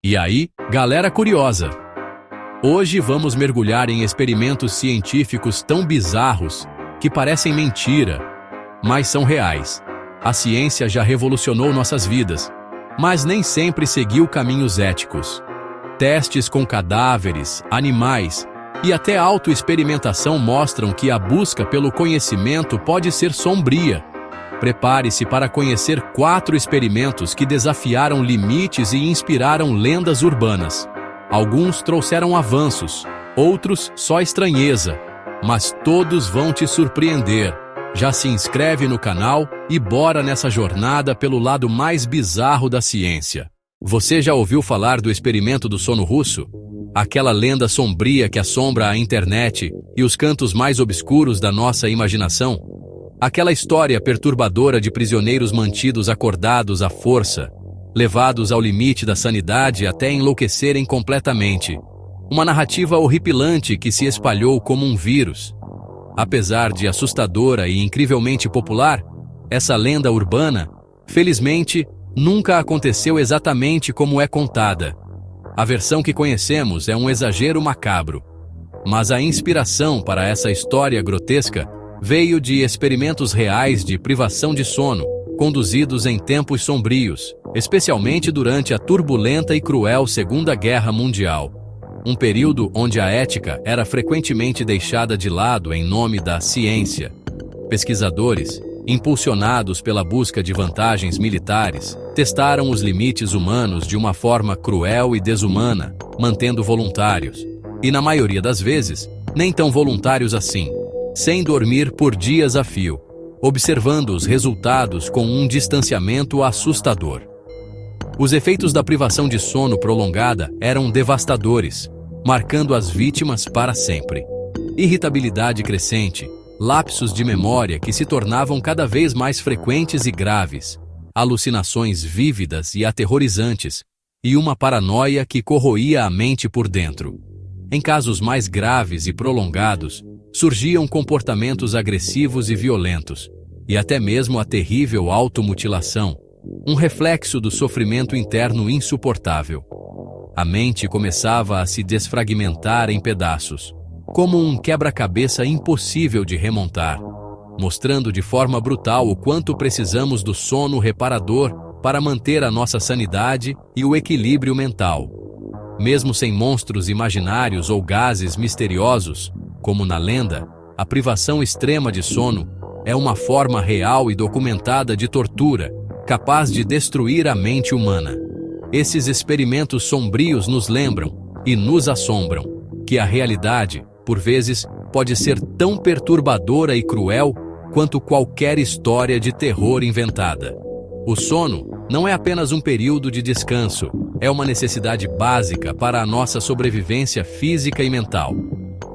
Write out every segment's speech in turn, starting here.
E aí, galera curiosa? Hoje vamos mergulhar em experimentos científicos tão bizarros que parecem mentira, mas são reais. A ciência já revolucionou nossas vidas, mas nem sempre seguiu caminhos éticos. Testes com cadáveres, animais e até autoexperimentação mostram que a busca pelo conhecimento pode ser sombria. Prepare-se para conhecer 4 experimentos que desafiaram limites e inspiraram lendas urbanas. Alguns trouxeram avanços, outros só estranheza, mas todos vão te surpreender. Já se inscreve no canal e bora nessa jornada pelo lado mais bizarro da ciência. Você já ouviu falar do experimento do sono russo? Aquela lenda sombria que assombra a internet e os cantos mais obscuros da nossa imaginação? Aquela história perturbadora de prisioneiros mantidos acordados à força, levados ao limite da sanidade até enlouquecerem completamente. Uma narrativa horripilante que se espalhou como um vírus. Apesar de assustadora e incrivelmente popular, essa lenda urbana, felizmente, nunca aconteceu exatamente como é contada. A versão que conhecemos é um exagero macabro. Mas a inspiração para essa história grotesca veio de experimentos reais de privação de sono, conduzidos em tempos sombrios, especialmente durante a turbulenta e cruel Segunda Guerra Mundial. Um período onde a ética era frequentemente deixada de lado em nome da ciência. Pesquisadores, impulsionados pela busca de vantagens militares, testaram os limites humanos de uma forma cruel e desumana, mantendo voluntários, e na maioria das vezes, nem tão voluntários assim, sem dormir por dias a fio, observando os resultados com um distanciamento assustador. Os efeitos da privação de sono prolongada eram devastadores, marcando as vítimas para sempre. Irritabilidade crescente, lapsos de memória que se tornavam cada vez mais frequentes e graves, alucinações vívidas e aterrorizantes, e uma paranoia que corroía a mente por dentro. Em casos mais graves e prolongados, surgiam comportamentos agressivos e violentos, e até mesmo a terrível automutilação, um reflexo do sofrimento interno insuportável. A mente começava a se desfragmentar em pedaços, como um quebra-cabeça impossível de remontar, mostrando de forma brutal o quanto precisamos do sono reparador para manter a nossa sanidade e o equilíbrio mental. Mesmo sem monstros imaginários ou gases misteriosos, como na lenda, a privação extrema de sono é uma forma real e documentada de tortura, capaz de destruir a mente humana. Esses experimentos sombrios nos lembram, e nos assombram, que a realidade, por vezes, pode ser tão perturbadora e cruel quanto qualquer história de terror inventada. O sono não é apenas um período de descanso, é uma necessidade básica para a nossa sobrevivência física e mental.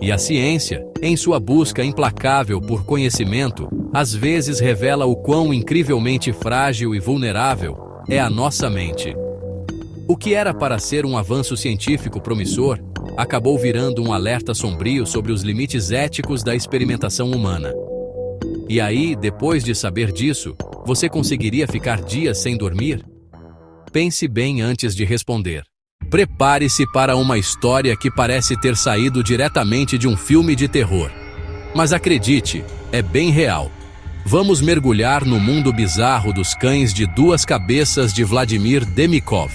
E a ciência, em sua busca implacável por conhecimento, às vezes revela o quão incrivelmente frágil e vulnerável é a nossa mente. O que era para ser um avanço científico promissor, acabou virando um alerta sombrio sobre os limites éticos da experimentação humana. E aí, depois de saber disso, você conseguiria ficar dias sem dormir? Pense bem antes de responder. Prepare-se para uma história que parece ter saído diretamente de um filme de terror. Mas acredite, é bem real. Vamos mergulhar no mundo bizarro dos cães de 2 cabeças de Vladimir Demikov.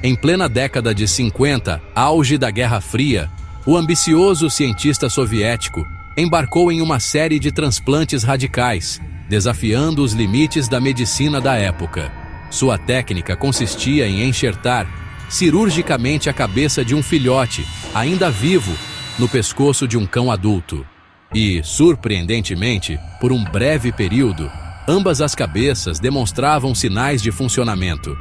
Em plena década de 50, auge da Guerra Fria, o ambicioso cientista soviético embarcou em uma série de transplantes radicais, desafiando os limites da medicina da época. Sua técnica consistia em enxertar cirurgicamente a cabeça de um filhote, ainda vivo, no pescoço de um cão adulto. E, surpreendentemente, por um breve período, ambas as cabeças demonstravam sinais de funcionamento.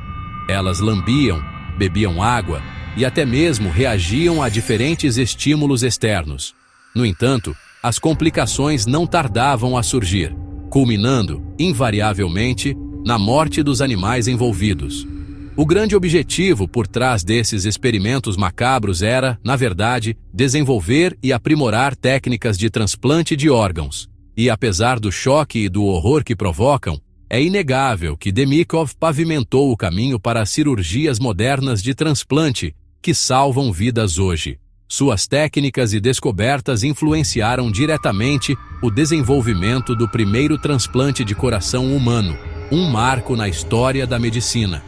Elas lambiam, bebiam água e até mesmo reagiam a diferentes estímulos externos. No entanto, as complicações não tardavam a surgir, culminando, invariavelmente, na morte dos animais envolvidos. O grande objetivo por trás desses experimentos macabros era, na verdade, desenvolver e aprimorar técnicas de transplante de órgãos. E apesar do choque e do horror que provocam, É inegável que Demikhov pavimentou o caminho para as cirurgias modernas de transplante que salvam vidas hoje. Suas técnicas e descobertas influenciaram diretamente o desenvolvimento do primeiro transplante de coração humano, um marco na história da medicina.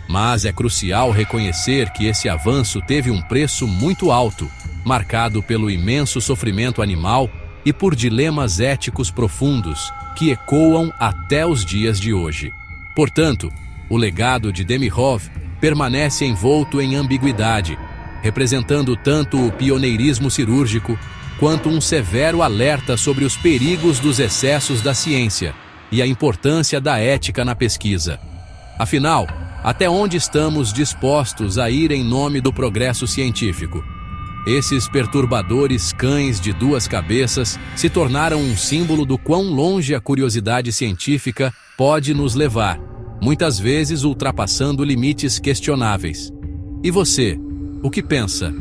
Mas é crucial reconhecer que esse avanço teve um preço muito alto, marcado pelo imenso sofrimento animal e por dilemas éticos profundos que ecoam até os dias de hoje. Portanto, o legado de Demikhov permanece envolto em ambiguidade, representando tanto o pioneirismo cirúrgico quanto um severo alerta sobre os perigos dos excessos da ciência e a importância da ética na pesquisa. Afinal, até onde estamos dispostos a ir em nome do progresso científico? Esses perturbadores cães de duas cabeças se tornaram um símbolo do quão longe a curiosidade científica pode nos levar, muitas vezes ultrapassando limites questionáveis. E você, o que pensa?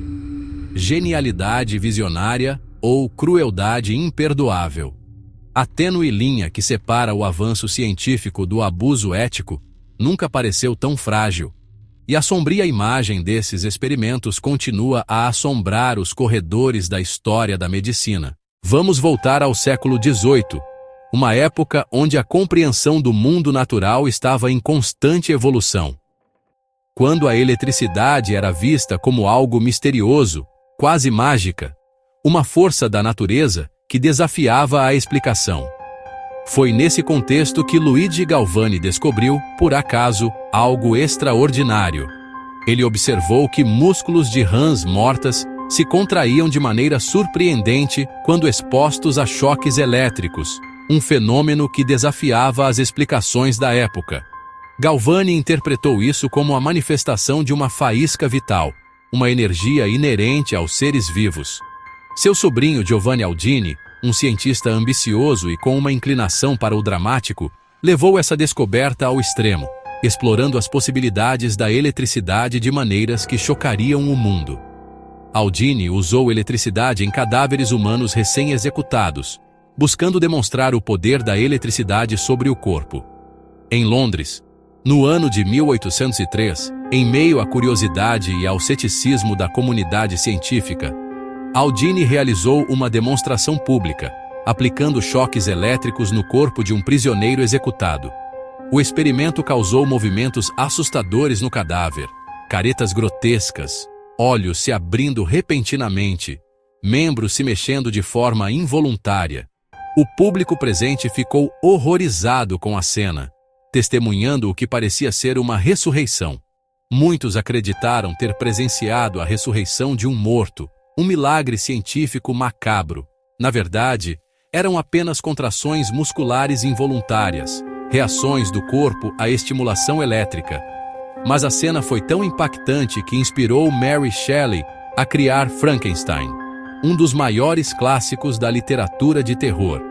Genialidade visionária ou crueldade imperdoável? A tênue linha que separa o avanço científico do abuso ético nunca pareceu tão frágil. E a sombria imagem desses experimentos continua a assombrar os corredores da história da medicina. Vamos voltar ao século XVIII, uma época onde a compreensão do mundo natural estava em constante evolução. Quando a eletricidade era vista como algo misterioso, quase mágica, uma força da natureza que desafiava a explicação. Foi nesse contexto que Luigi Galvani descobriu, por acaso, algo extraordinário. Ele observou que músculos de rãs mortas se contraíam de maneira surpreendente quando expostos a choques elétricos, um fenômeno que desafiava as explicações da época. Galvani interpretou isso como a manifestação de uma faísca vital, uma energia inerente aos seres vivos. Seu sobrinho Giovanni Aldini, um cientista ambicioso e com uma inclinação para o dramático, levou essa descoberta ao extremo, explorando as possibilidades da eletricidade de maneiras que chocariam o mundo. Aldini usou eletricidade em cadáveres humanos recém-executados, buscando demonstrar o poder da eletricidade sobre o corpo. Em Londres, no ano de 1803, em meio à curiosidade e ao ceticismo da comunidade científica, Aldini realizou uma demonstração pública, aplicando choques elétricos no corpo de um prisioneiro executado. O experimento causou movimentos assustadores no cadáver, caretas grotescas, olhos se abrindo repentinamente, membros se mexendo de forma involuntária. O público presente ficou horrorizado com a cena, testemunhando o que parecia ser uma ressurreição. Muitos acreditaram ter presenciado a ressurreição de um morto, um milagre científico macabro. Na verdade, eram apenas contrações musculares involuntárias, reações do corpo à estimulação elétrica. Mas a cena foi tão impactante que inspirou Mary Shelley a criar Frankenstein, um dos maiores clássicos da literatura de terror.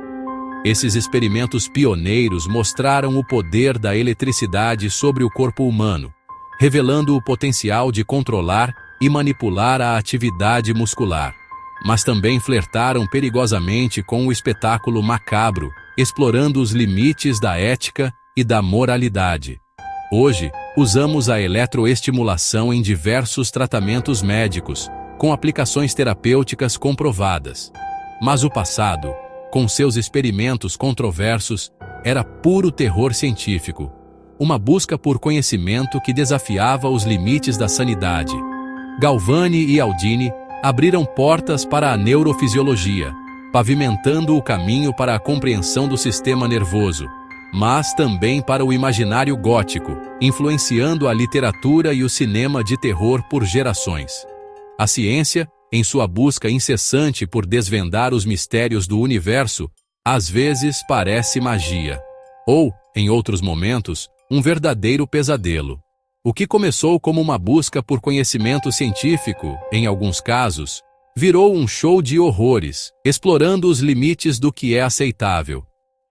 Esses experimentos pioneiros mostraram o poder da eletricidade sobre o corpo humano, revelando o potencial de controlar e manipular a atividade muscular. Mas também flertaram perigosamente com o espetáculo macabro, explorando os limites da ética e da moralidade. Hoje, usamos a eletroestimulação em diversos tratamentos médicos, com aplicações terapêuticas comprovadas. Mas o passado, com seus experimentos controversos, era puro terror científico, uma busca por conhecimento que desafiava os limites da sanidade. Galvani e Aldini abriram portas para a neurofisiologia, pavimentando o caminho para a compreensão do sistema nervoso, mas também para o imaginário gótico, influenciando a literatura e o cinema de terror por gerações. A ciência, em sua busca incessante por desvendar os mistérios do universo, às vezes parece magia, ou, em outros momentos, um verdadeiro pesadelo. O que começou como uma busca por conhecimento científico, em alguns casos, virou um show de horrores, explorando os limites do que é aceitável.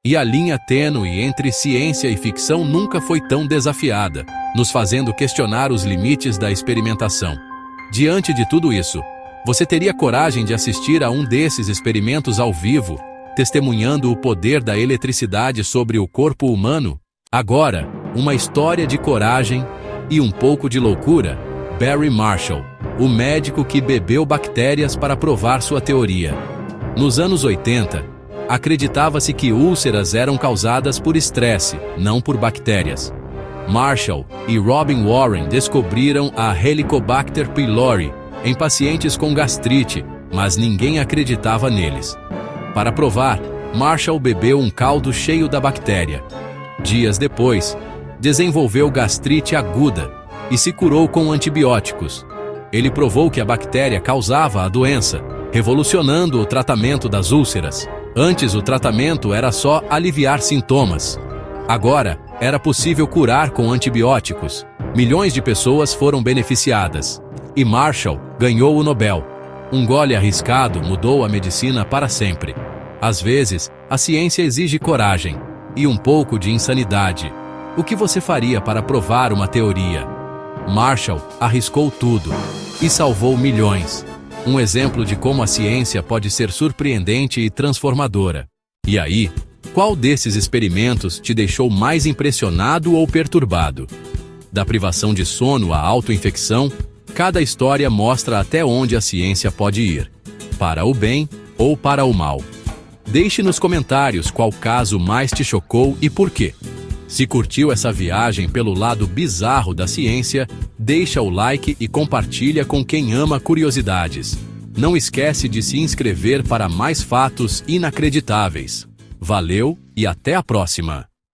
E a linha tênue entre ciência e ficção nunca foi tão desafiada, nos fazendo questionar os limites da experimentação. Diante de tudo isso, você teria coragem de assistir a um desses experimentos ao vivo, testemunhando o poder da eletricidade sobre o corpo humano? Agora, uma história de coragem e um pouco de loucura. Barry Marshall, o médico que bebeu bactérias para provar sua teoria. Nos anos 80, acreditava-se que úlceras eram causadas por estresse, não por bactérias. Marshall e Robin Warren descobriram a Helicobacter pylori em pacientes com gastrite, mas ninguém acreditava neles. Para provar, Marshall bebeu um caldo cheio da bactéria. Dias depois, desenvolveu gastrite aguda e se curou com antibióticos. Ele provou que a bactéria causava a doença, revolucionando o tratamento das úlceras. Antes, o tratamento era só aliviar sintomas. Agora, era possível curar com antibióticos. Milhões de pessoas foram beneficiadas. E Marshall ganhou o Nobel. Um gole arriscado mudou a medicina para sempre. Às vezes, a ciência exige coragem e um pouco de insanidade. O que você faria para provar uma teoria? Marshall arriscou tudo e salvou milhões. Um exemplo de como a ciência pode ser surpreendente e transformadora. E aí, qual desses experimentos te deixou mais impressionado ou perturbado? Da privação de sono à autoinfecção, cada história mostra até onde a ciência pode ir, para o bem ou para o mal. Deixe nos comentários qual caso mais te chocou e por quê. Se curtiu essa viagem pelo lado bizarro da ciência, deixa o like e compartilha com quem ama curiosidades. Não esquece de se inscrever para mais fatos inacreditáveis. Valeu e até a próxima!